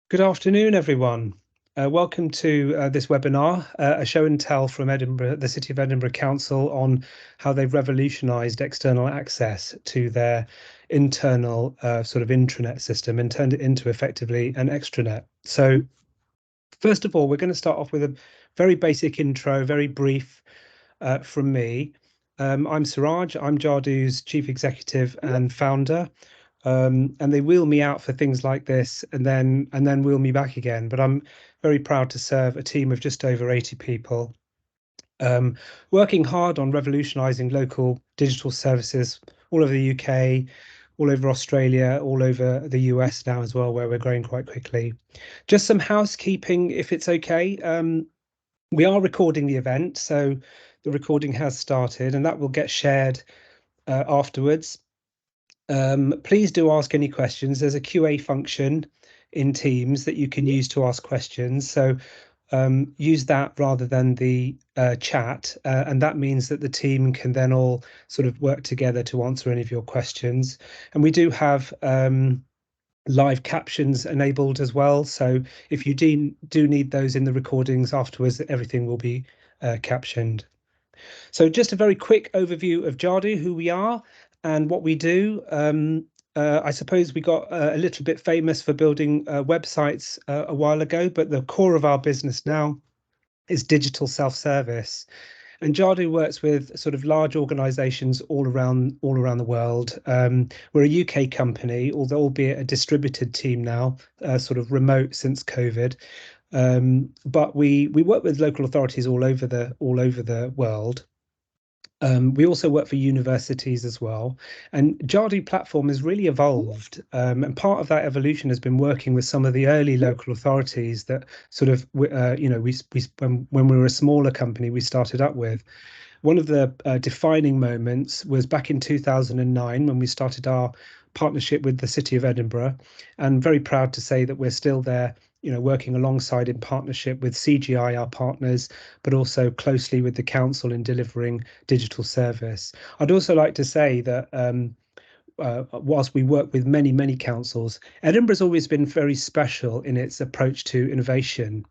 Good afternoon, everyone. Welcome to this webinar, a show and tell from Edinburgh, the City of Edinburgh Council, on how they've revolutionised external access to their internal sort of intranet system and turned it into effectively an extranet. So first of all, we're going to start off with a very basic intro, very brief from me. I'm Siraj, I'm Jadu's Chief Executive and founder. And they wheel me out for things like this and then wheel me back again. But I'm very proud to serve a team of just over 80 people, working hard on revolutionising local digital services all over the UK, all over Australia, all over the US now as well, where we're growing quite quickly. Just some housekeeping, if it's okay. We are recording the event, so the recording has started, and that will get shared afterwards. Please do ask any questions. There's a QA function in Teams that you can use to ask questions. So use that rather than the chat. And that means that the team can then all sort of work together to answer any of your questions. And we do have live captions enabled as well. So if you do need those in the recordings afterwards, everything will be captioned. So just a very quick overview of Jadu, who we are and what we do. I suppose we got a little bit famous for building websites a while ago, but the core of our business now is digital self-service. And Jadu works with sort of large organizations all around the world. We're a UK company, although albeit a distributed team now, sort of remote since COVID. But we work with local authorities all over the world. We also work for universities as well, and Jadu platform has really evolved, and part of that evolution has been working with some of the early local authorities that sort of, you know, we when we were a smaller company we started up with. One of the defining moments was back in 2009 when we started our partnership with the City of Edinburgh, and very proud to say that we're still there, you know, working alongside in partnership with CGI, our partners, but also closely with the council in delivering digital service. I'd also like to say that whilst we work with many councils, Edinburgh's always been very special in its approach to innovation.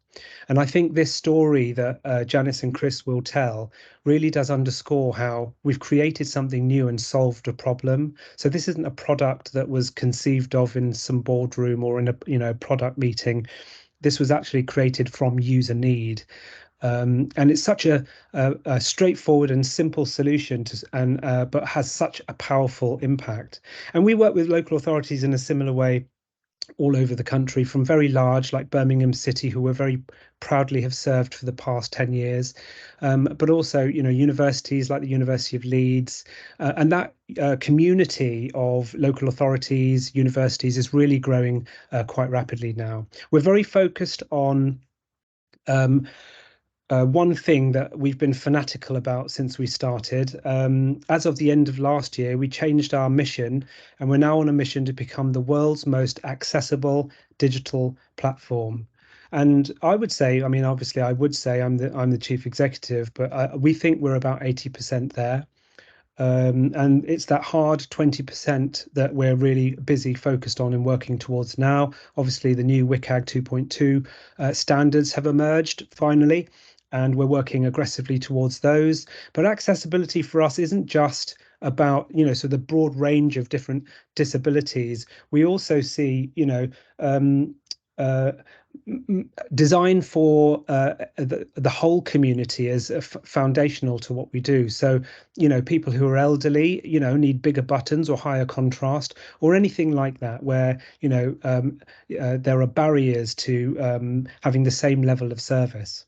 And I think this story that Janice and Chris will tell really does underscore how we've created something new and solved a problem. So this isn't a product that was conceived of in some boardroom or in a product meeting. This was actually created from user need. And it's such a straightforward and simple solution but has such a powerful impact. And we work with local authorities in a similar way all over the country, from very large like Birmingham City, who we're very proudly have served for the past 10 years, but also, you know, universities like the University of Leeds, and that community of local authorities, universities is really growing quite rapidly now. We're very focused on one thing that we've been fanatical about since we started. As of the end of last year, we changed our mission, and we're now on a mission to become the world's most accessible digital platform. And I would say, I mean, obviously, I would say I'm the chief executive, but we think we're about 80% there. And it's that hard 20% that we're really busy focused on and working towards now. Obviously, the new WCAG 2.2 standards have emerged finally, and we're working aggressively towards those. But accessibility for us isn't just about, you know, so the broad range of different disabilities. We also see, you know, uh, design for the whole community as foundational to what we do. So, you know, people who are elderly, you know, need bigger buttons or higher contrast or anything like that, where, you know, there are barriers to having the same level of service.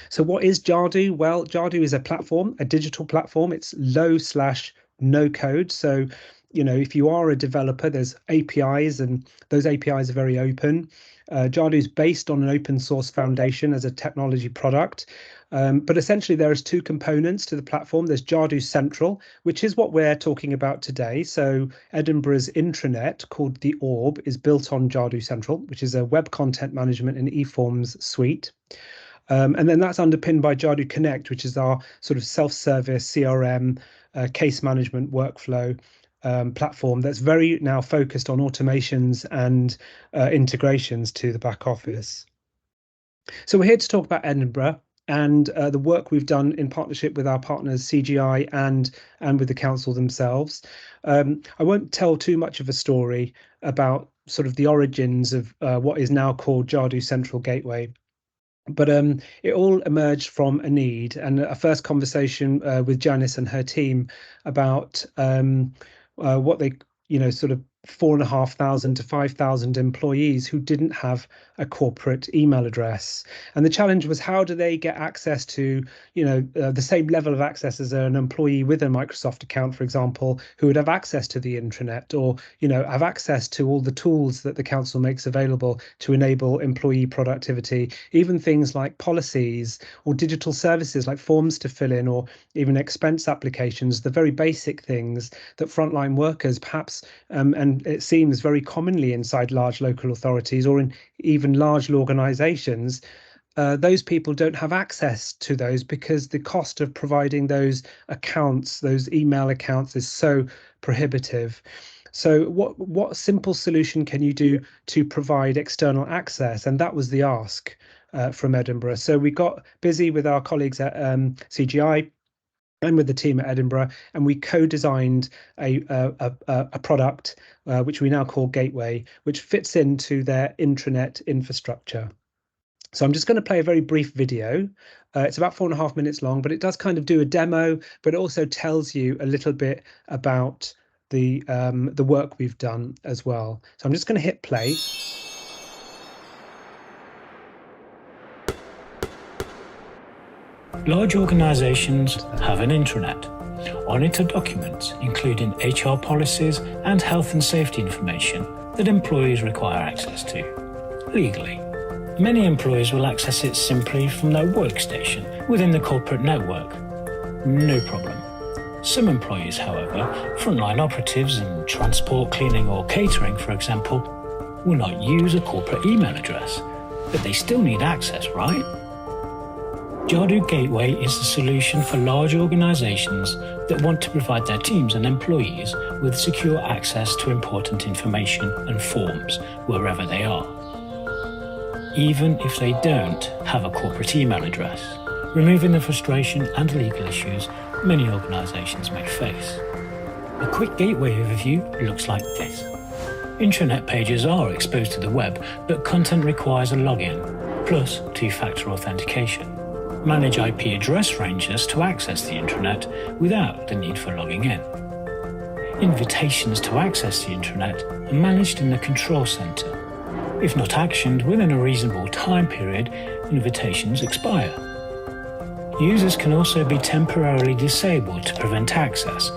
So what is Jadu? Well, Jadu is a platform, a digital platform. It's low/no code. So, you know, if you are a developer, there's APIs, and those APIs are very open. Jadu is based on an open source foundation as a technology product. But essentially, there is two components to the platform. There's Jadu Central, which is what we're talking about today. So Edinburgh's intranet, called the Orb, is built on Jadu Central, which is a web content management and e-forms suite. And then that's underpinned by Jadu Connect, which is our sort of self-service CRM case management workflow. platform that's very now focused on automations and integrations to the back office. So we're here to talk about Edinburgh and the work we've done in partnership with our partners CGI and with the council themselves. I won't tell too much of a story about sort of the origins of what is now called Jadu Central Gateway. But it all emerged from a need and a first conversation with Janice and her team about what they, sort of 4,500 to 5,000 employees who didn't have a corporate email address. And the challenge was, how do they get access to, the same level of access as an employee with a Microsoft account, for example, who would have access to the intranet or, have access to all the tools that the council makes available to enable employee productivity, even things like policies or digital services like forms to fill in, or even expense applications, the very basic things that frontline workers perhaps, and it seems very commonly inside large local authorities or in even large organizations, those people don't have access to those because the cost of providing those accounts, those email accounts, is so prohibitive. So what simple solution can you do to provide external access? And that was the ask from Edinburgh. So we got busy with our colleagues at CGI and with the team at Edinburgh, and we co-designed a product which we now call Gateway, which fits into their intranet infrastructure. So I'm just going to play a very brief video. It's about 4.5 minutes long, but it does kind of do a demo, but it also tells you a little bit about the work we've done as well. So I'm just going to hit play. Large organisations have an intranet. On it are documents, including HR policies and health and safety information that employees require access to, legally. Many employees will access it simply from their workstation within the corporate network. No problem. Some employees, however, frontline operatives in transport, cleaning or catering, for example, will not use a corporate email address, but they still need access, right? Jadu Gateway is the solution for large organisations that want to provide their teams and employees with secure access to important information and forms wherever they are, even if they don't have a corporate email address, removing the frustration and legal issues many organisations may face. A quick gateway overview looks like this. Intranet pages are exposed to the web, but content requires a login, plus two-factor authentication. Manage IP address ranges to access the intranet without the need for logging in. Invitations to access the intranet are managed in the control center. If not actioned within a reasonable time period, invitations expire. Users can also be temporarily disabled to prevent access.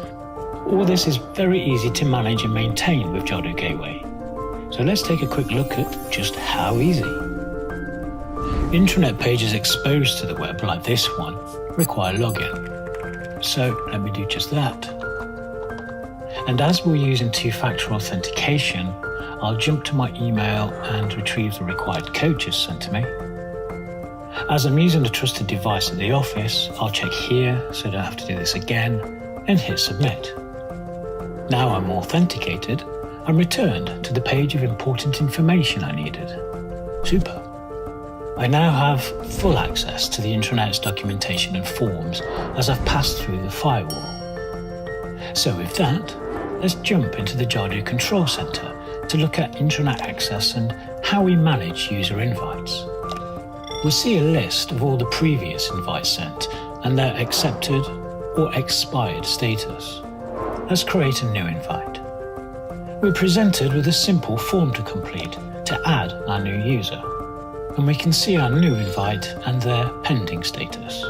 All this is very easy to manage and maintain with Jadu Gateway. So let's take a quick look at just how easy. Intranet pages exposed to the web, like this one, require login. So let me do just that. And as we're using two-factor authentication, I'll jump to my email and retrieve the required code just sent to me. As I'm using a trusted device at the office, I'll check here so I don't have to do this again, and hit submit. Now I'm authenticated, I'm returned to the page of important information I needed. Super. I now have full access to the intranet's documentation and forms as I've passed through the firewall. So with that, let's jump into the Jadu Control Center to look at intranet access and how we manage user invites. We'll see a list of all the previous invites sent and their accepted or expired status. Let's create a new invite. We're presented with a simple form to complete to add our new user, and we can see our new invite and their pending status.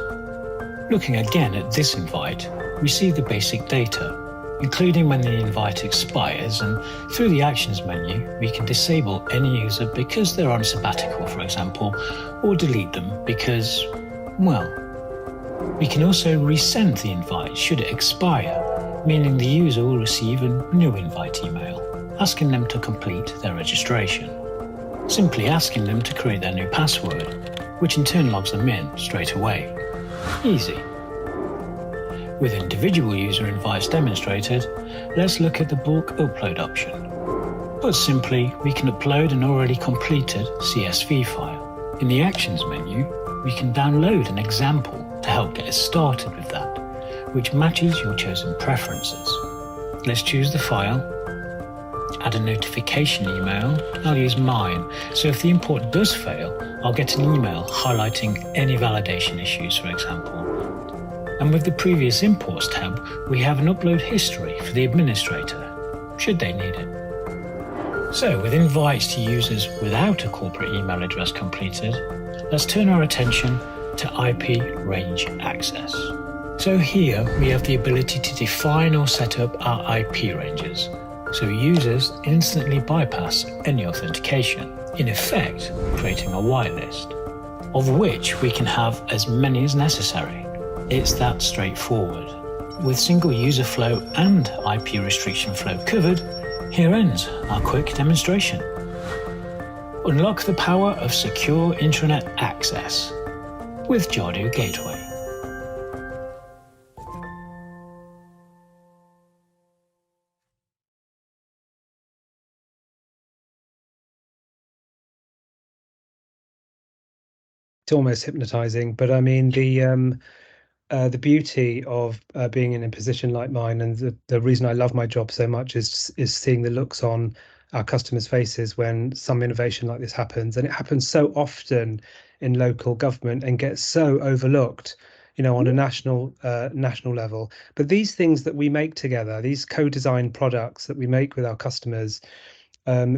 Looking again at this invite, we see the basic data, including when the invite expires, and through the Actions menu, we can disable any user because they're on sabbatical, for example, or delete them because, well, we can also resend the invite should it expire, meaning the user will receive a new invite email, asking them to complete their registration. Simply asking them to create their new password, which in turn logs them in straight away. Easy. With individual user invites demonstrated, let's look at the bulk upload option. Put simply, we can upload an already completed CSV file. In the Actions menu, we can download an example to help get us started with that, which matches your chosen preferences. Let's choose the file, add a notification email. I'll use mine, so if the import does fail, I'll get an email highlighting any validation issues, for example. And with the Previous Imports tab, we have an upload history for the administrator, should they need it. So, with invites to users without a corporate email address completed, let's turn our attention to IP range access. So here we have the ability to define or set up our IP ranges, so users instantly bypass any authentication, in effect creating a whitelist, of which we can have as many as necessary. It's that straightforward. With single user flow and IP restriction flow covered, here ends our quick demonstration. Unlock the power of secure intranet access with Jadu Gateway. It's almost hypnotizing, but I mean the beauty of being in a position like mine, and the reason I love my job so much is seeing the looks on our customers' faces when some innovation like this happens, and it happens so often in local government and gets so overlooked, you know, on a national level. But these things that we make together, these co-designed products that we make with our customers,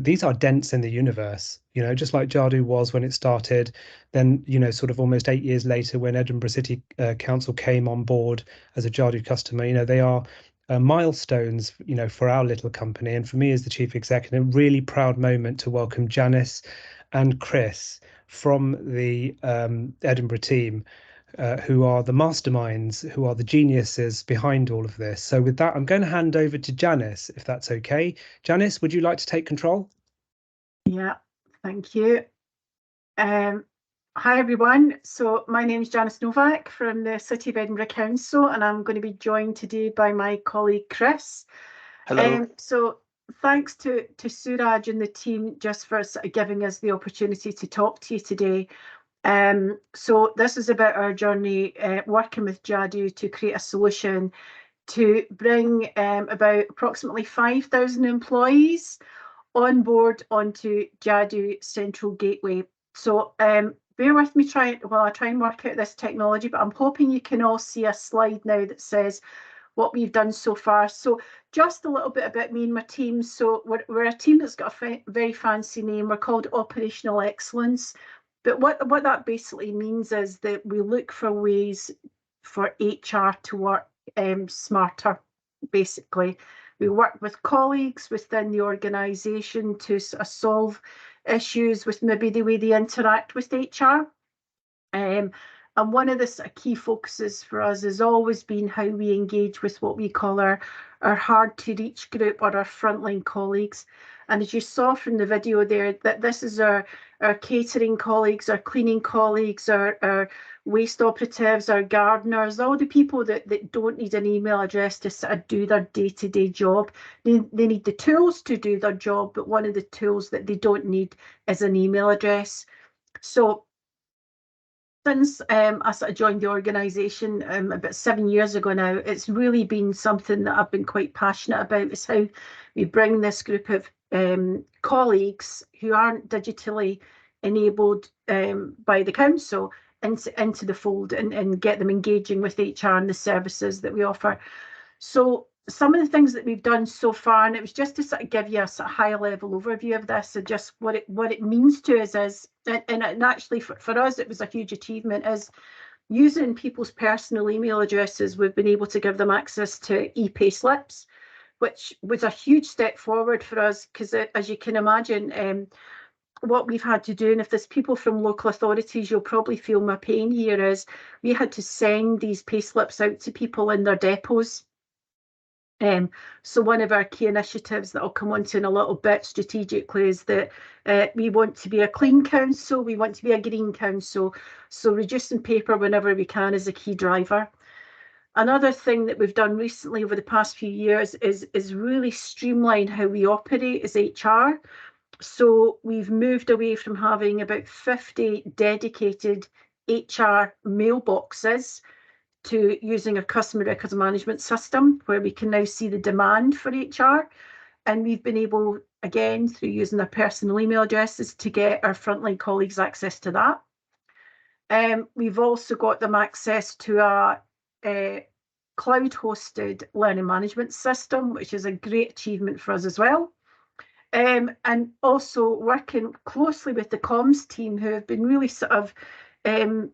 these are dents in the universe, you know, just like Jadu was when it started. Then, you know, sort of almost 8 years later, when Edinburgh City Council came on board as a Jadu customer, you know, they are milestones, you know, for our little company. And for me as the chief executive, a really proud moment to welcome Janice and Chris from the Edinburgh team, who are the masterminds, who are the geniuses behind all of this. So with that, I'm going to hand over to Janice, if that's okay. Janice, would you like to take control? Yeah, thank you. Hi everyone. So my name is Janice Novak from the City of Edinburgh Council, and I'm going to be joined today by my colleague Chris. Hello. So thanks to Suraj and the team just for sort of giving us the opportunity to talk to you today. So this is about our journey working with Jadu to create a solution to bring about approximately 5,000 employees on board onto Jadu Central Gateway. So bear with me while I try and work out this technology, but I'm hoping you can all see a slide now that says what we've done so far. So just a little bit about me and my team. So we're a team that's got a very fancy name. We're called Operational Excellence. But what that basically means is that we look for ways for HR to work smarter, basically. We work with colleagues within the organisation to sort of solve issues with maybe the way they interact with HR. And one of the sort of key focuses for us has always been how we engage with what we call our hard to reach group, or our frontline colleagues. And as you saw from the video there, that this is our catering colleagues, our cleaning colleagues, our waste operatives, our gardeners, all the people that don't need an email address to sort of do their day-to-day job. They need the tools to do their job, but one of the tools that they don't need is an email address. So since I sort of joined the organisation about 7 years ago now, it's really been something that I've been quite passionate about, is how we bring this group of colleagues who aren't digitally enabled by the council into the fold and get them engaging with HR and the services that we offer. So some of the things that we've done so far, and it was just to sort of give you a sort of high level overview of this and just what it means to us is, and actually for us it was a huge achievement, is using people's personal email addresses. We've been able to give them access to e-pay slips, which was a huge step forward for us, because as you can imagine, what we've had to do, and if there's people from local authorities, you'll probably feel my pain here, is we had to send these pay slips out to people in their depots. So one of our key initiatives that I'll come on to in a little bit strategically is that we want to be a clean council, we want to be a green council, so reducing paper whenever we can is a key driver. Another thing that we've done recently over the past few years is really streamline how we operate as HR. So we've moved away from having about 50 dedicated HR mailboxes to using a customer records management system where we can now see the demand for HR. And we've been able, again, through using their personal email addresses, to get our frontline colleagues access to that. We've also got them access to a cloud-hosted learning management system, which is a great achievement for us as well. And also working closely with the comms team, who have been really sort of the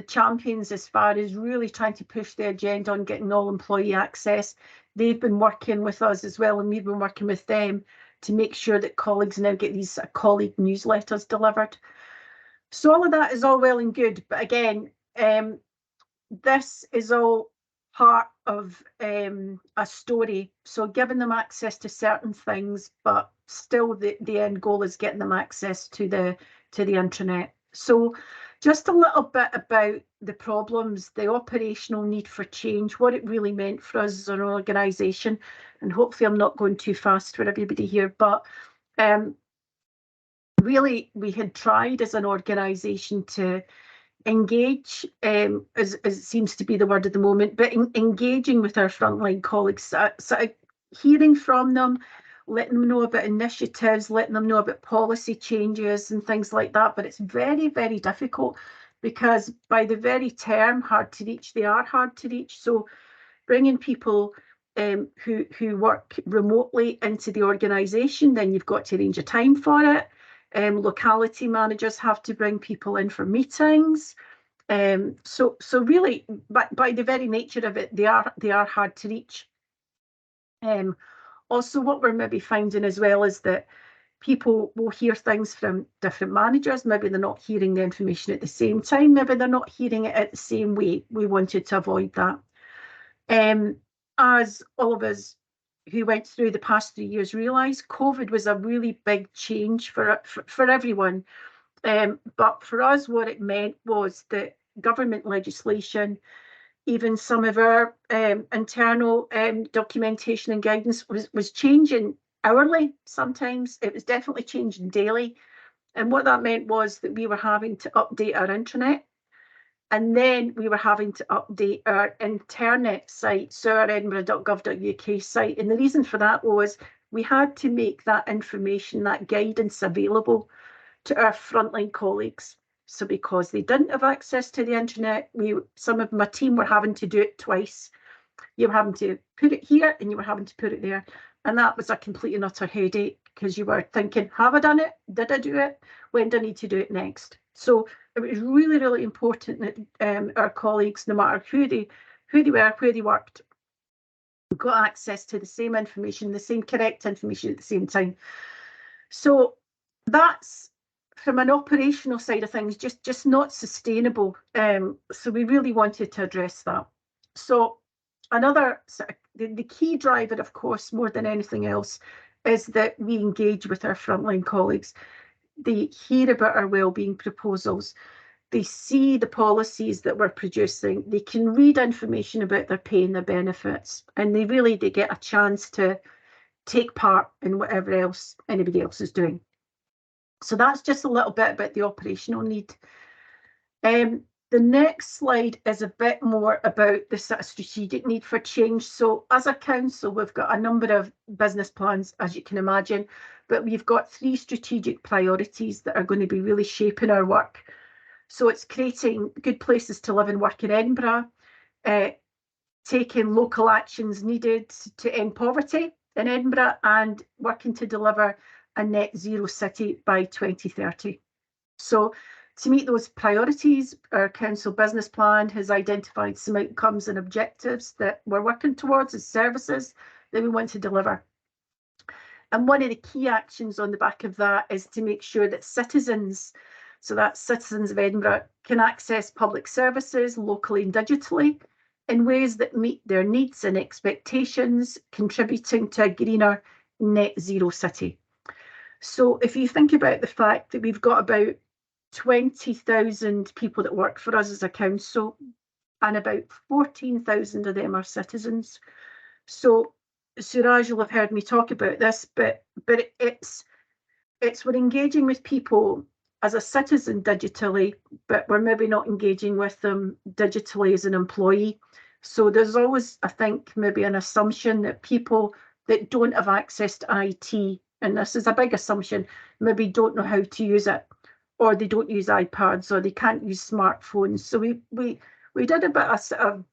champions as far as really trying to push the agenda on getting all employee access. They've been working with us as well, and we've been working with them to make sure that colleagues now get these colleague newsletters delivered. So all of that is all well and good, but again, this is all part of a story. So giving them access to certain things, but still the end goal is getting them access to the intranet. So just a little bit about the problems, the operational need for change, what it really meant for us as an organisation, and hopefully I'm not going too fast for everybody here, but really we had tried as an organisation to engage, as it seems to be the word at the moment, but engaging with our frontline colleagues, sort of hearing from them, letting them know about initiatives, letting them know about policy changes and things like that. But it's very, very difficult because by the very term hard to reach, they are hard to reach. So bringing people who work remotely into the organisation, then you've got to arrange a time for it. Locality managers have to bring people in for meetings. So really, by the very nature of it, they are hard to reach. Also, what we're maybe finding as well is that people will hear things from different managers. Maybe they're not hearing the information at the same time. Maybe they're not hearing it at the same way. We wanted to avoid that. As all of us who went through the past 3 years realised, COVID was a really big change for everyone. But for us, what it meant was that government legislation, even some of our internal documentation and guidance was changing hourly. Sometimes it was definitely changing daily. And what that meant was that we were having to update our intranet. And then we were having to update our internet site, so our edinburgh.gov.uk site. And the reason for that was we had to make that information, that guidance available to our frontline colleagues. So because they didn't have access to the internet, some of my team were having to do it twice. You were having to put it here and you were having to put it there. And that was a complete and utter headache because you were thinking, have I done it? Did I do it? When do I need to do it next? So it was really, really important that our colleagues, no matter who they were, where they worked, got access to the same information, the same correct information at the same time. So that's, from an operational side of things, just not sustainable. So we really wanted to address that. So another, the key driver, of course, more than anything else, is that we engage with our frontline colleagues. They hear about our wellbeing proposals. They see the policies that we're producing. They can read information about their pay and their benefits, and they get a chance to take part in whatever else anybody else is doing. So that's just a little bit about the operational need. The next slide is a bit more about the sort of strategic need for change. So as a council, we've got a number of business plans, as you can imagine, but we've got 3 strategic priorities that are going to be really shaping our work. So it's creating good places to live and work in Edinburgh, taking local actions needed to end poverty in Edinburgh, and working to deliver a net zero city by 2030. So to meet those priorities, our council business plan has identified some outcomes and objectives that we're working towards as services that we want to deliver. And one of the key actions on the back of that is to make sure that citizens, so that's citizens of Edinburgh, can access public services locally and digitally in ways that meet their needs and expectations, contributing to a greener net zero city. So if you think about the fact that we've got about 20,000 people that work for us as a council, and about 14,000 of them are citizens. So Suraj will have heard me talk about this, but it's we're engaging with people as a citizen digitally, but we're maybe not engaging with them digitally as an employee. So there's always, I think, maybe an assumption that people that don't have access to IT, and this is a big assumption, maybe don't know how to use it, or they don't use iPads, or they can't use smartphones. So we did a bit of sort of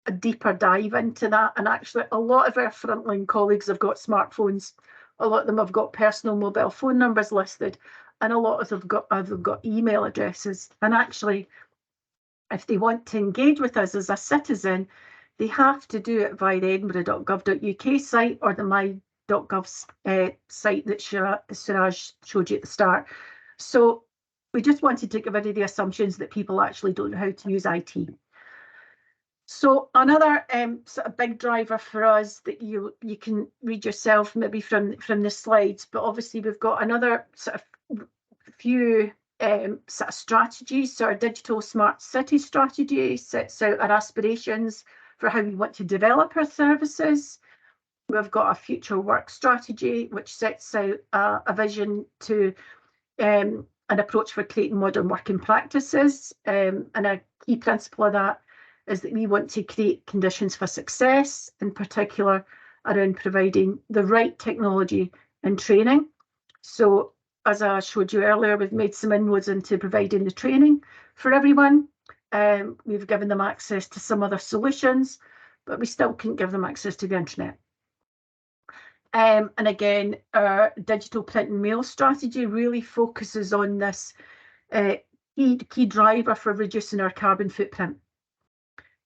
a deeper dive into that, and actually a lot of our frontline colleagues have got smartphones. A lot of them have got personal mobile phone numbers listed, and a lot of them have got email addresses. And actually, if they want to engage with us as a citizen, they have to do it via the edinburgh.gov.uk site or the my.gov site that Suraj showed you at the start. So we just wanted to get rid of the assumptions that people actually don't know how to use IT. So another sort of big driver for us that you can read yourself maybe from the slides, but obviously we've got another sort of few sort of strategies. So our digital smart city strategy sets out our aspirations for how we want to develop our services. We've got a future work strategy, which sets out a vision to an approach for creating modern working practices. And a key principle of that is that we want to create conditions for success, in particular around providing the right technology and training. So as I showed you earlier, we've made some inroads into providing the training for everyone. We've given them access to some other solutions, but we still couldn't give them access to the internet. And again, our digital print and mail strategy really focuses on this key driver for reducing our carbon footprint.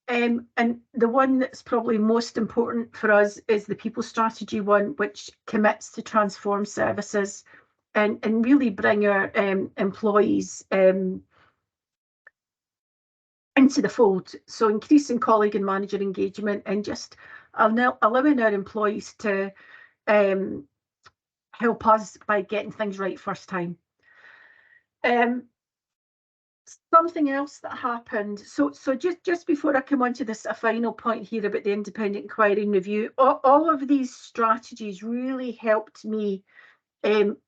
And the one that's probably most important for us is the people strategy one, which commits to transform services and really bring our employees into the fold. So increasing colleague and manager engagement and just allowing our employees to help us by getting things right first time. Something else that happened, so just before I come on to this, a final point here about the independent inquiry and review, all of these strategies really helped me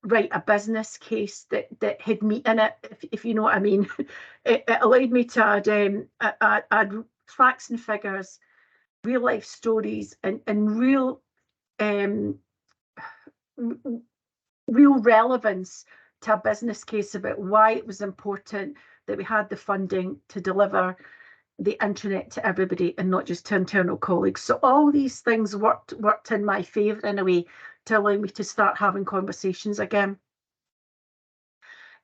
write a business case that had meat in it, if you know what I mean. It allowed me to add facts and figures, real life stories, and real relevance to a business case about why it was important that we had the funding to deliver the intranet to everybody and not just to internal colleagues. So all these things worked in my favour in a way to allow me to start having conversations again.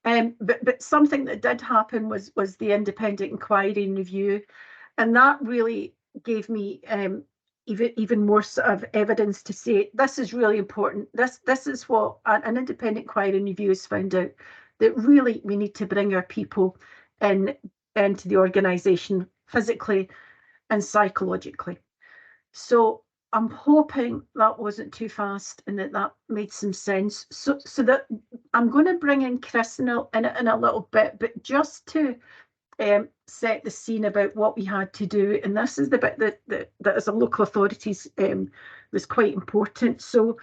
But something that did happen was the independent inquiry and review, and that really gave me even more sort of evidence to say this is really important. This is what an independent inquiry and review has found out, that really we need to bring our people into the organisation physically and psychologically. So I'm hoping that wasn't too fast and that made some sense. So that I'm going to bring in Chris in a little bit, but just to set the scene about what we had to do, and this is the bit that as a local authorities was quite important. So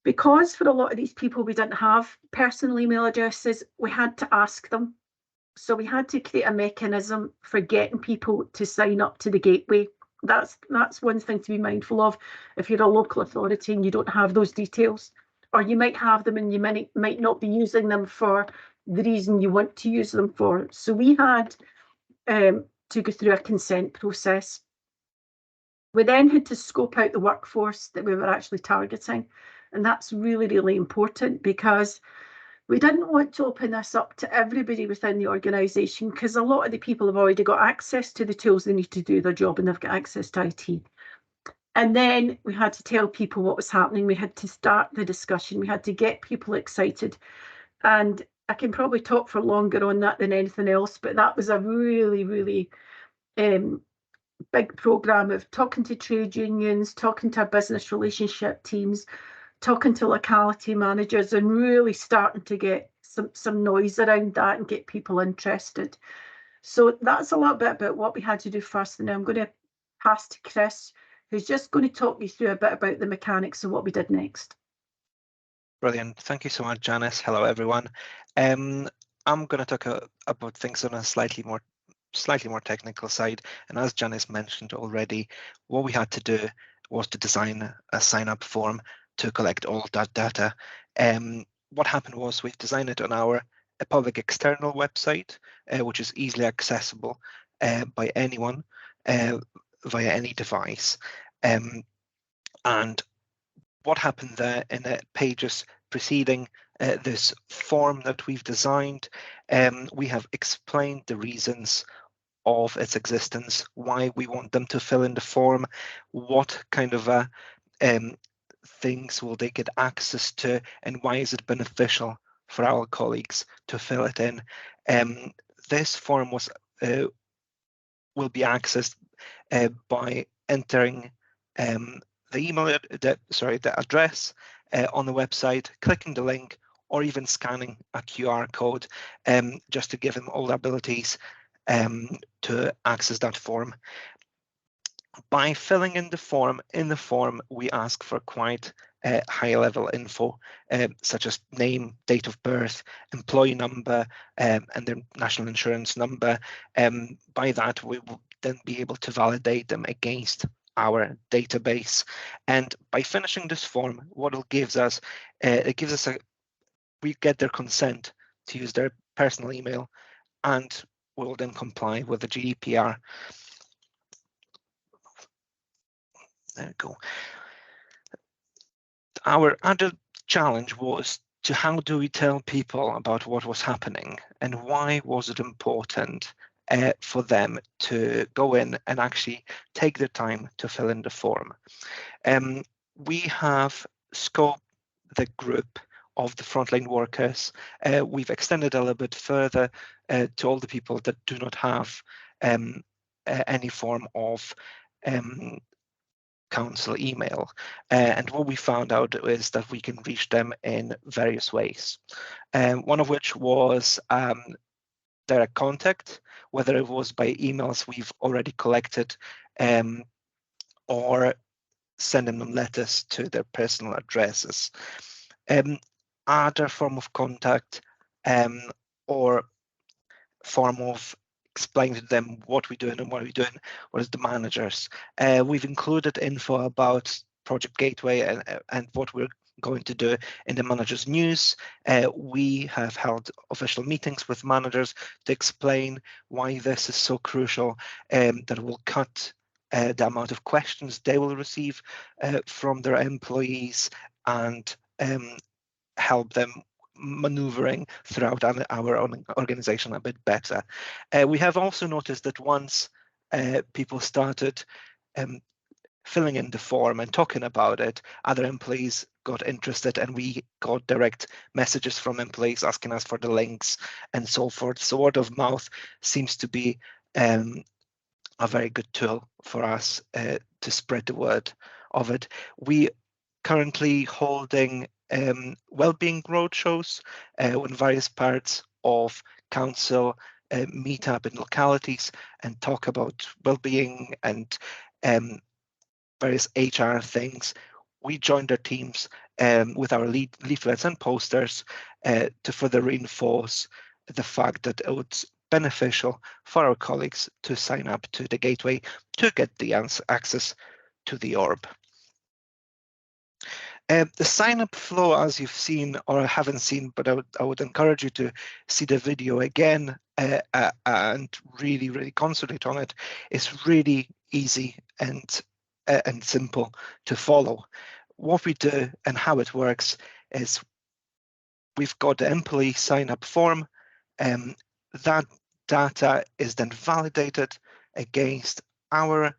because for a lot of these people we didn't have personal email addresses, we had to ask them. So we had to create a mechanism for getting people to sign up to the gateway. That's one thing to be mindful of if you're a local authority and you don't have those details, or you might have them and you might not be using them for the reason you want to use them for. So we had to go through a consent process. We then had to scope out the workforce that we were actually targeting. And that's really, really important because we didn't want to open this up to everybody within the organisation, because a lot of the people have already got access to the tools they need to do their job and they've got access to IT. And then we had to tell people what was happening. We had to start the discussion. We had to get people excited. And I can probably talk for longer on that than anything else, but that was a really, really big programme of talking to trade unions, talking to our business relationship teams, talking to locality managers, and really starting to get some noise around that and get people interested. So that's a little bit about what we had to do first, and now I'm going to pass to Chris, who's just going to talk you through a bit about the mechanics of what we did next. Brilliant. Thank you so much, Janice. Hello, everyone. I'm going to talk about things on a slightly more technical side. And as Janice mentioned already, what we had to do was to design a sign-up form to collect all that data. What happened was we've designed it on our public external website, which is easily accessible by anyone via any device. And what happened there in the pages preceding this form that we've designed, we have explained the reasons of its existence, why we want them to fill in the form, what kind of things will they get access to, and why is it beneficial for our colleagues to fill it in. This form will be accessed by entering the email, the address on the website, clicking the link, or even scanning a QR code, just to give them all the abilities to access that form. By filling in the form, we ask for quite high-level info, such as name, date of birth, employee number, and their national insurance number. By that, we will then be able to validate them against our database. And by finishing this form, what it gives us, we get their consent to use their personal email, and we'll then comply with the GDPR. There we go. Our other challenge was to how do we tell people about what was happening, and why was it important for them to go in and actually take the time to fill in the form. We have scoped the group of the frontline workers. We've extended a little bit further to all the people that do not have any form of council email, and what we found out is that we can reach them in various ways, one of which was direct contact, whether it was by emails we've already collected, or sending them letters to their personal addresses. Other form of contact, or form of explaining to them what we're doing and what we're doing, was the managers. We've included info about Project Gateway and what we're going to do in the managers news. We have held official meetings with managers to explain why this is so crucial, that will cut the amount of questions they will receive from their employees, and help them maneuvering throughout our own organization a bit better. We have also noticed that once people started filling in the form and talking about it, other employees got interested, and we got direct messages from employees asking us for the links and so forth. So word of mouth seems to be a very good tool for us to spread the word of it. We currently holding wellbeing roadshows in various parts of council, meet up in localities and talk about well-being and various HR things. We joined our teams with our leaflets and posters to further reinforce the fact that it's beneficial for our colleagues to sign up to the gateway to get the access to the orb. The sign-up flow, as you've seen or haven't seen, but I would encourage you to see the video again and really concentrate on it. It's really easy and simple to follow. What we do and how it works is we've got the employee sign-up form. That data is then validated against our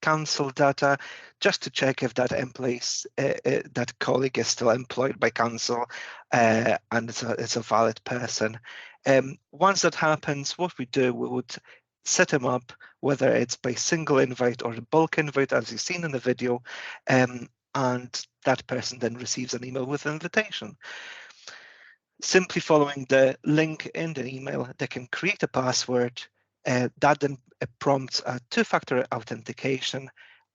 council data, just to check if that that colleague is still employed by council and it's a valid person. Once that happens, what we do, we would set him up, whether it's by single invite or a bulk invite, as you've seen in the video, and that person then receives an email with an invitation. simply following the link in the email, they can create a password that then prompts a two-factor authentication.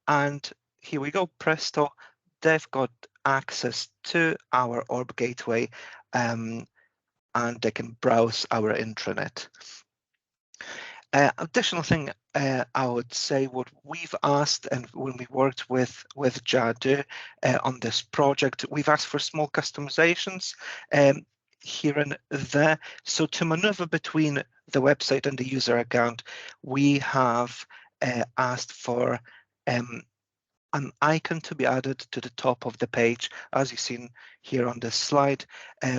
And here we go, presto, they've got access to our Orb gateway, and they can browse our intranet. Additional thing I would say, what we've asked, and when we worked with Jadu on this project, we've asked for small customizations here and there. So to maneuver between the website and the user account, we have asked for an icon to be added to the top of the page. As you've seen here on this slide,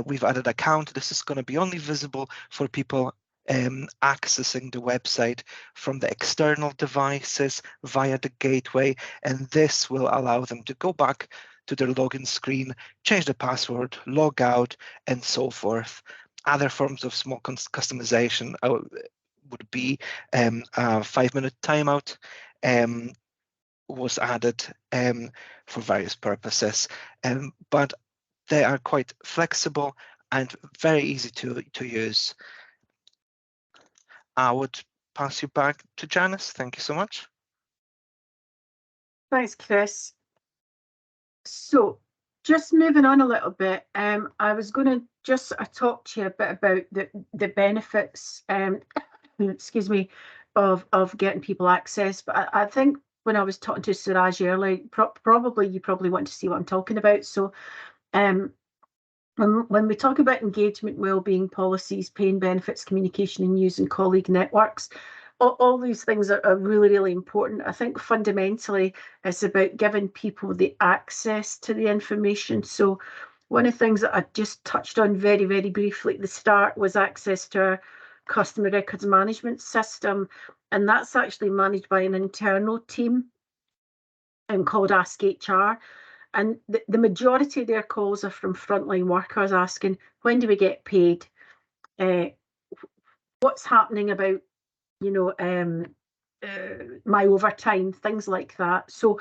we've added a count. This is going to be only visible for people accessing the website from the external devices via the gateway, and this will allow them to go back to their login screen, change the password, log out, and so forth. Other forms of small customization would be a 5-minute timeout was added for various purposes, but they are quite flexible and very easy to use. I would pass you back to Janice. Thank you so much. Thanks, Chris. So just moving on a little bit, I was going to just talk to you a bit about the benefits, excuse me, of getting people access. But I think when I was talking to Suraj earlier, you probably want to see what I'm talking about. So when we talk about engagement, wellbeing policies, pain benefits, communication and news and colleague networks, all these things are really, really important. I think fundamentally it's about giving people the access to the information. So one of the things that I just touched on very, very briefly at the start was access to our customer records management system. And that's actually managed by an internal team called Ask HR. And the majority of their calls are from frontline workers asking, when do we get paid? What's happening about, my overtime, things like that. So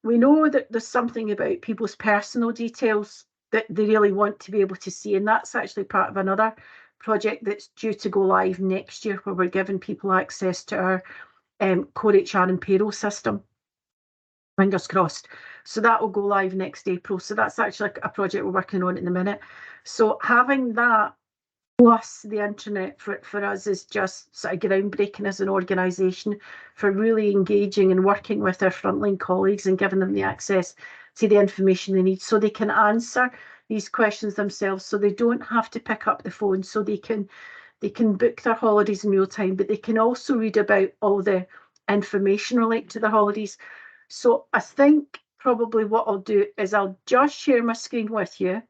we know that there's something about people's personal details that they really want to be able to see. And that's actually part of another project that's due to go live next year, where we're giving people access to our core HR and payroll system. Fingers crossed. So that will go live next April. So that's actually a project we're working on at the minute. So having that plus the internet for us is just sort of groundbreaking as an organisation for really engaging and working with our frontline colleagues and giving them the access to the information they need so they can answer these questions themselves, so they don't have to pick up the phone, so they can book their holidays in real time, but they can also read about all the information related to the holidays. So I think probably what I'll do is I'll just share my screen with you,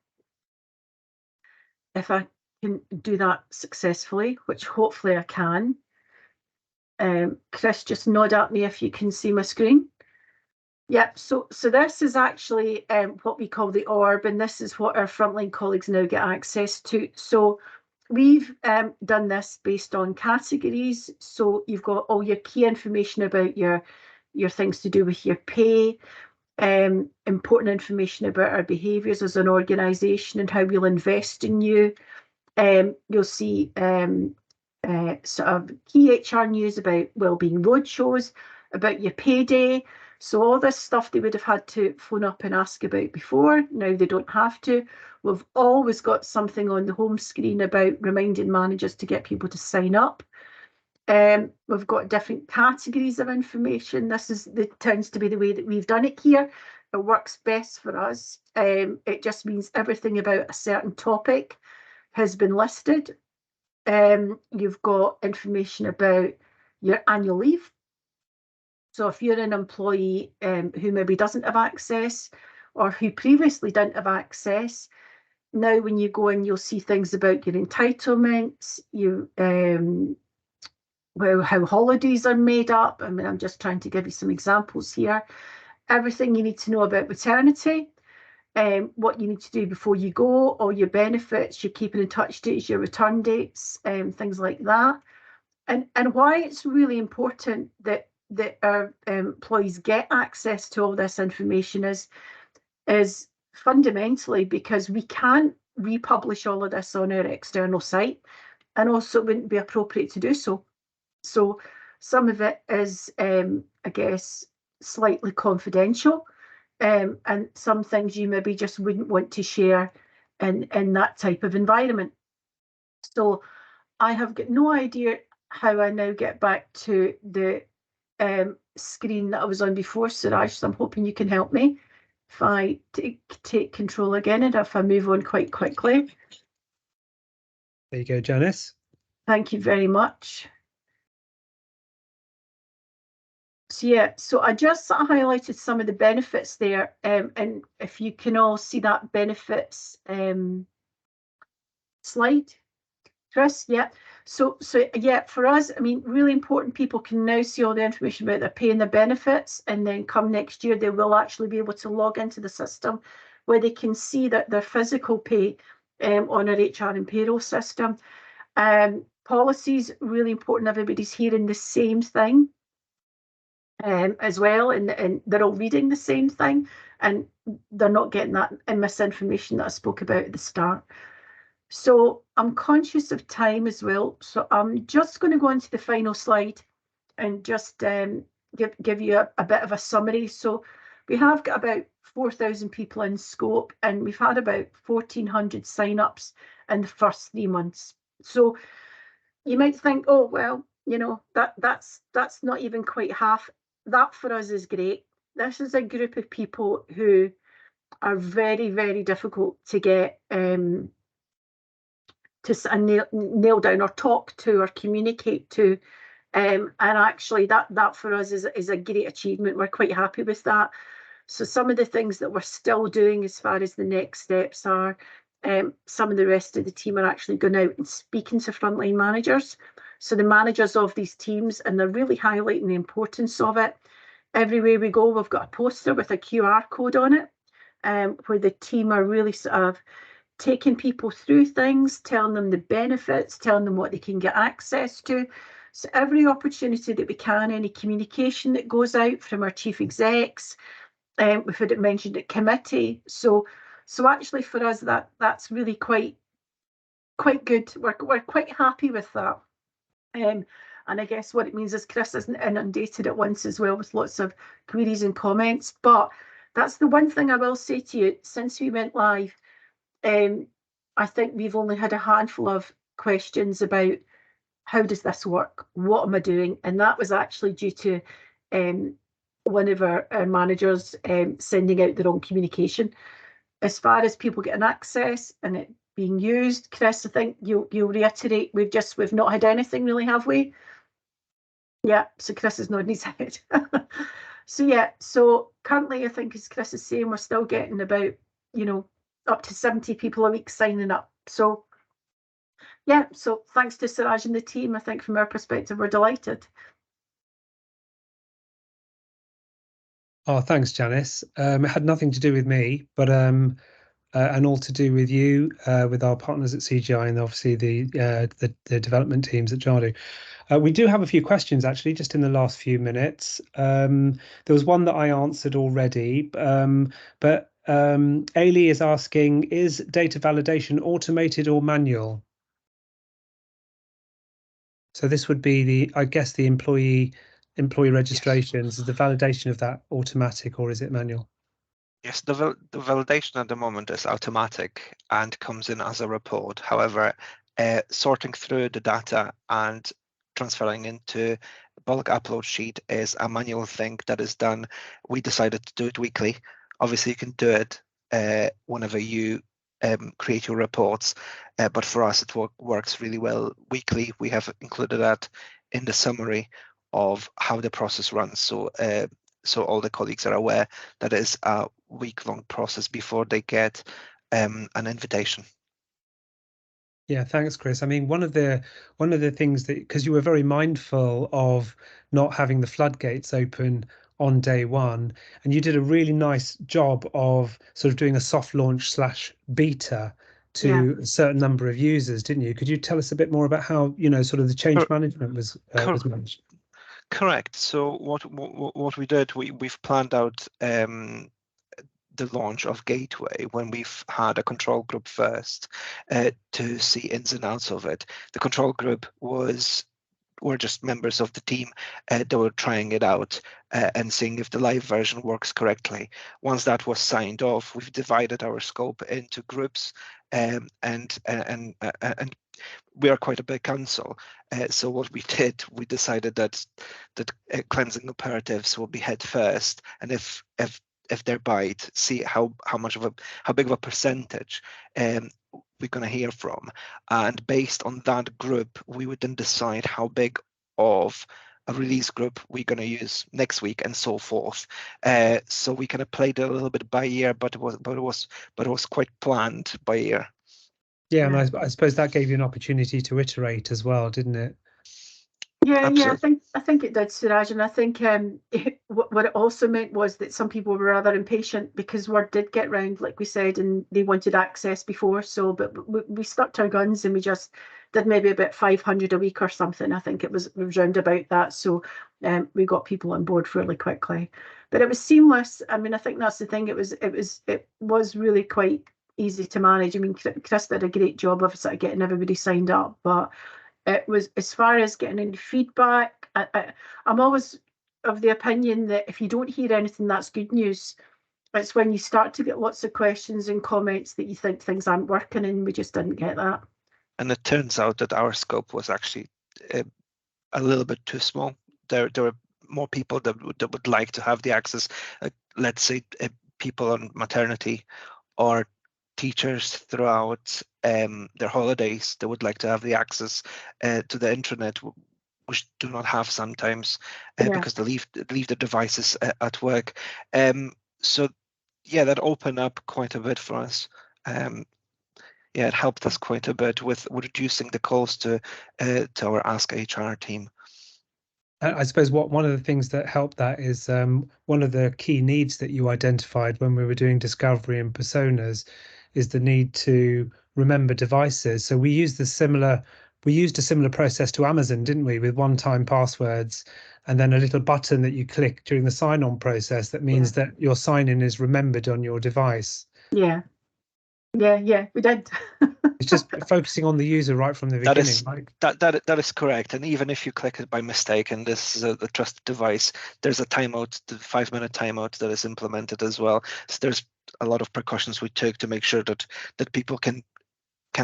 if I can do that successfully, which hopefully I can. Chris, just nod at me if you can see my screen. Yep, so this is actually what we call the Orb, and this is what our frontline colleagues now get access to. So we've done this based on categories. So you've got all your key information about your things to do with your pay, important information about our behaviours as an organisation and how we'll invest in you. You'll see sort of key HR news about wellbeing roadshows, about your payday. So all this stuff they would have had to phone up and ask about before, now they don't have to. We've always got something on the home screen about reminding managers to get people to sign up. We've got different categories of information. This tends to be the way that we've done it here. It works best for us. It just means everything about a certain topic has been listed. You've got information about your annual leave. So if you're an employee who maybe doesn't have access, or who previously didn't have access, now when you go in, you'll see things about your entitlements, how holidays are made up. I mean, I'm just trying to give you some examples here. Everything you need to know about maternity, what you need to do before you go, all your benefits, your keeping in touch dates, your return dates, things like that. And why it's really important that our employees get access to all this information is fundamentally because we can't republish all of this on our external site, and also it wouldn't be appropriate to do so. So some of it is, I guess, slightly confidential, and some things you maybe just wouldn't want to share in that type of environment. So I have got no idea how I now get back to the screen that I was on before, Suraj, so I'm hoping you can help me if I take control again and if I move on quite quickly. There you go, Janice. Thank you very much. So yeah, so I just highlighted some of the benefits there, and if you can all see that benefits slide, Chris, yeah. So yeah, for us, I mean, really important, people can now see all the information about their pay and the benefits, and then come next year, they will actually be able to log into the system where they can see that their physical pay on our HR and payroll system. Policies, really important, everybody's hearing the same thing as well, and they're all reading the same thing, and they're not getting that misinformation that I spoke about at the start. So I'm conscious of time as well, so I'm just going to go on to the final slide and just give you a bit of a summary. So we have got about 4,000 people in scope, and we've had about 1,400 sign-ups in the first 3 months. So you might think, oh well, you know, that's not even quite half. That for us is great. This is a group of people who are very, very difficult to get to nail down or talk to or communicate to, and actually that for us is a great achievement. We're quite happy with that. So some of the things that we're still doing as far as the next steps are, some of the rest of the team are actually going out and speaking to frontline managers, so the managers of these teams, and they're really highlighting the importance of it. Everywhere we go, we've got a poster with a QR code on it, where the team are really sort of taking people through things, telling them the benefits, telling them what they can get access to. So every opportunity that we can, any communication that goes out from our chief execs, we've had it mentioned at committee. So actually for us, that's really quite good. We're quite happy with that. And I guess what it means is Chris isn't inundated at once as well with lots of queries and comments. But that's the one thing I will say to you, since we went live, I think we've only had a handful of questions about how does this work? What am I doing? And that was actually due to one of our managers sending out the wrong communication. As far as people getting access and it being used, Chris, I think you'll reiterate, we've not had anything really, have we? Yeah, so Chris is nodding his head. So yeah, so currently I think, as Chris is saying, we're still getting about, you know, up to 70 people a week signing up. So yeah, so thanks to Suraj and the team. I think from our perspective, we're delighted. Oh, thanks, Janice. It had nothing to do with me, but and all to do with you, with our partners at CGI, and obviously the development teams at Jadu. We do have a few questions actually, just in the last few minutes. There was one that I answered already, but Ailey is asking, is data validation automated or manual? So this would be I guess the employee registrations. Yes. Is the validation of that automatic or is it manual? Yes, the validation at the moment is automatic and comes in as a report. However, sorting through the data and transferring into bulk upload sheet is a manual thing that is done. We decided to do it weekly. Obviously, you can do it whenever you create your reports, but for us, it works really well weekly. We have included that in the summary of how the process runs. So all the colleagues are aware that it's a week-long process before they get an invitation. Yeah, thanks, Chris. I mean, one of the things that, because you were very mindful of not having the floodgates open on day one, and you did a really nice job of sort of doing a soft launch / beta to a certain number of users, didn't you? Could you tell us a bit more about how, you know, sort of the change management was managed? Correct. So what we did, we've planned out the launch of Gateway, when we've had a control group first to see ins and outs of it. The control group were just members of the team that were trying it out and seeing if the live version works correctly. Once that was signed off, we've divided our scope into groups, and we are quite a big council. So what we did, we decided that cleansing operatives will be head first, and if they're bite, see how big of a percentage we're going to hear from, and based on that group, we would then decide how big of a release group we're going to use next week, and so forth. So we kind of played it a little bit by ear, but it was quite planned by ear. Yeah, and I suppose that gave you an opportunity to iterate as well, didn't it? Yeah, absolutely. Yeah, I think it did, Suraj, and I think what it also meant was that some people were rather impatient, because word did get round, like we said, and they wanted access before. So, but we stuck to our guns, and we just did maybe about 500 a week or something. I think it was round about that. So we got people on board fairly quickly, but it was seamless. I mean, I think that's the thing. It was really quite easy to manage. I mean, Chris did a great job of sort of getting everybody signed up, but it was, as far as getting any feedback, I'm always of the opinion that if you don't hear anything, that's good news. It's when you start to get lots of questions and comments that you think things aren't working, and we just didn't get that. And it turns out that our scope was actually a little bit too small. There were more people that would like to have the access. Let's say people on maternity, or teachers throughout their holidays, they would like to have the access to the intranet, which do not have sometimes because they leave the devices at work. So yeah, that opened up quite a bit for us. Yeah, it helped us quite a bit with reducing the calls to our Ask HR team. I suppose one of the things that helped that is one of the key needs that you identified when we were doing discovery and personas is the need to remember devices. So we used a similar process to Amazon, didn't we, with one-time passwords, and then a little button that you click during the sign-on process that means that your sign-in is remembered on your device. Yeah, we did. It's just focusing on the user right from the beginning. That is correct. And even if you click it by mistake, and this is a trusted device, there's a timeout, the 5-minute timeout that is implemented as well. So there's a lot of precautions we took to make sure that people can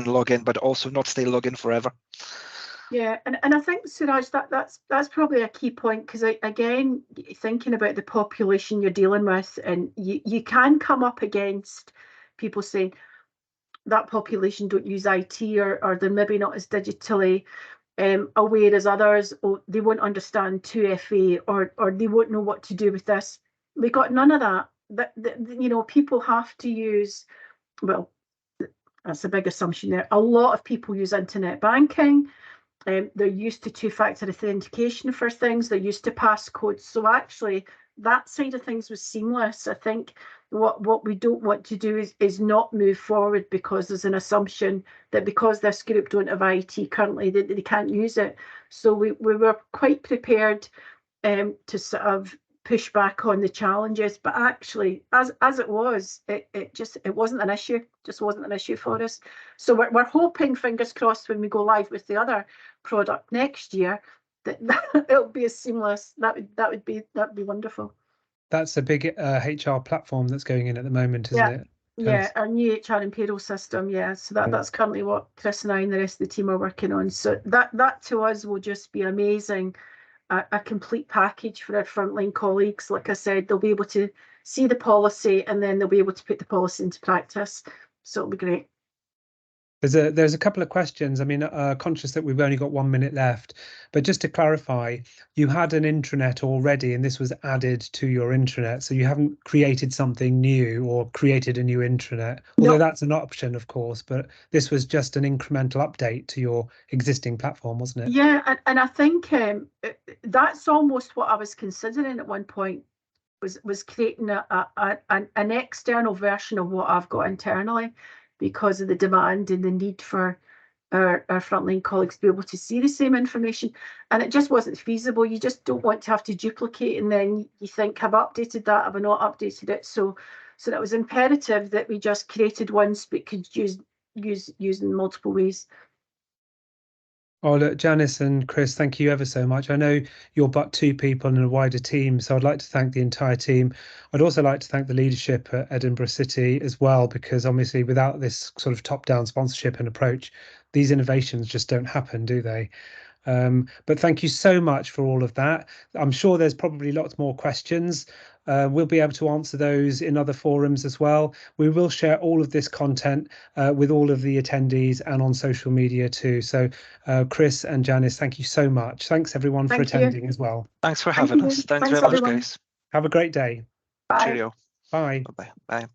log in, but also not stay logged in forever. Yeah, and I think, Suraj, that's probably a key point, because again, thinking about the population you're dealing with, and you can come up against people saying that population don't use IT, or they're maybe not as digitally aware as others, or they won't understand 2FA, or they won't know what to do with this. We got none of that. People have to use, well, that's a big assumption there. A lot of people use internet banking. They're used to two-factor authentication for things. They're used to passcodes. So actually, that side of things was seamless. I think what we don't want to do is not move forward because there's an assumption that because this group don't have IT currently, they can't use it. So we were quite prepared to sort of push back on the challenges, but actually, as it was, it wasn't an issue. Just wasn't an issue for us. So we're hoping, fingers crossed, when we go live with the other product next year, that it'll be as seamless. That would be wonderful. That's a big HR platform that's going in at the moment, isn't it? Yeah, our new HR and payroll system. Yeah, so that's currently what Chris and I and the rest of the team are working on. So that to us will just be amazing. A complete package for our frontline colleagues. Like I said, they'll be able to see the policy, and then they'll be able to put the policy into practice. So it'll be great. There's a couple of questions. I mean, conscious that we've only got 1 minute left, but just to clarify, you had an intranet already, and this was added to your intranet. So you haven't created something new or created a new intranet, although that's an option, of course. But this was just an incremental update to your existing platform, wasn't it? Yeah, and I think that's almost what I was considering at one point, was creating an external version of what I've got internally, because of the demand and the need for our frontline colleagues to be able to see the same information. And it just wasn't feasible. You just don't want to have to duplicate, and then you think, have I updated that? Have I not updated it? So So that was imperative that we just created once but could use in multiple ways. Oh, look, Janice and Chris, thank you ever so much. I know you're but two people in a wider team, so I'd like to thank the entire team. I'd also like to thank the leadership at Edinburgh City as well, because obviously without this sort of top-down sponsorship and approach, these innovations just don't happen, do they? But thank you so much for all of that. I'm sure there's probably lots more questions. We'll be able to answer those in other forums as well. We will share all of this content with all of the attendees and on social media too. So Chris and Janice, thank you so much. Thanks everyone for attending as well. Thanks for having us. Thanks very much, guys. Have a great day. Bye. Cheerio. Bye. Bye. Bye.